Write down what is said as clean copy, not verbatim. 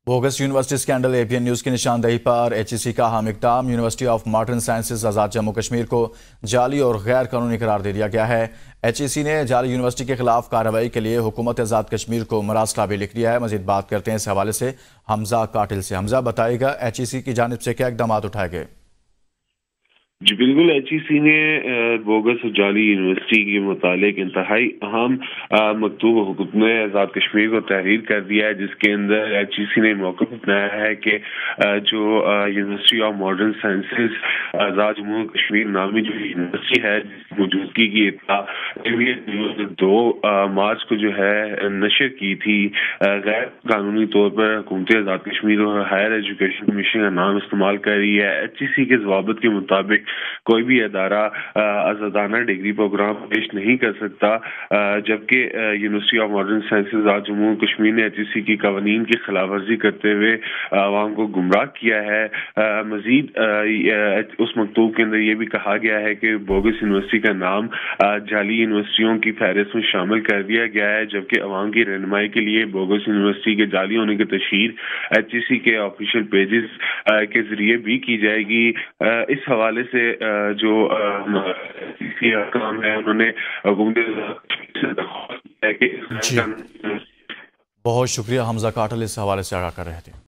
Bogus university scandal APN news की निशानदेही पर एचईसी का अहम इक़दाम। यूनिवर्सिटी ऑफ मॉडर्न साइंसेज आज़ाद जम्मू कश्मीर को जाली और गैर कानूनी करार दे दिया गया है। एचईसी ने जाली यूनिवर्सिटी के खिलाफ कार्रवाई के लिए हुकूमत आज़ाद कश्मीर को मरासला भी लिख दिया है। मजीद बात करते हैं इस हवाले से हमजा काटिल से। हमजा, बताइएगा एचईसी की जानिब से क्या इक़दाम उठाए गए? जी बिल्कुल, एचईसी ने बोगस और जाली यूनिवर्सिटी के मुतालिक इंतहाई अहम मकतूब हुकूमत आज़ाद कश्मीर को तहरीर कर दिया है, जिसके अंदर एचईसी ने मौक़िफ़ अपनाया है कि जो यूनिवर्सिटी ऑफ मॉडर्न साइंसेज आज़ाद जम्मू कश्मीर नामी जो यूनिवर्सिटी है, जिसकी मौजूदगी की इत्तला 2 मार्च को जो है नशर की थी, गैर कानूनी तौर पर हुकूमत आज़ाद कश्मीर और हायर एजुकेशन कमीशन का नाम इस्तेमाल कर रही है। एचईसी के ज़वाबित के मुताबिक कोई भी अदारा आज़ादाना डिग्री प्रोग्राम पेश नहीं कर सकता, जबकि यूनिवर्सिटी ऑफ मॉडर्न साइंसेज आज जम्मू कश्मीर ने एचईसी की कवानीन की खिलाफ वर्जी करते हुए आवाम को गुमराह किया है। मजीद उस मकतूब के अंदर ये भी कहा गया है कि बोगस यूनिवर्सिटी का नाम जाली यूनिवर्सिटियों की फहरिस्त में शामिल कर दिया गया है, जबकि अवाम की रहनुमाई के लिए बोगस यूनिवर्सिटी के जाली होने की तशहीर एचईसी के ऑफिशियल पेजेस के जरिए भी की जाएगी। इस हवाले से जो काम है, उन्होंने जी, बहुत शुक्रिया हमजा काटिल इस हवाले से आगाह कर रहे थे।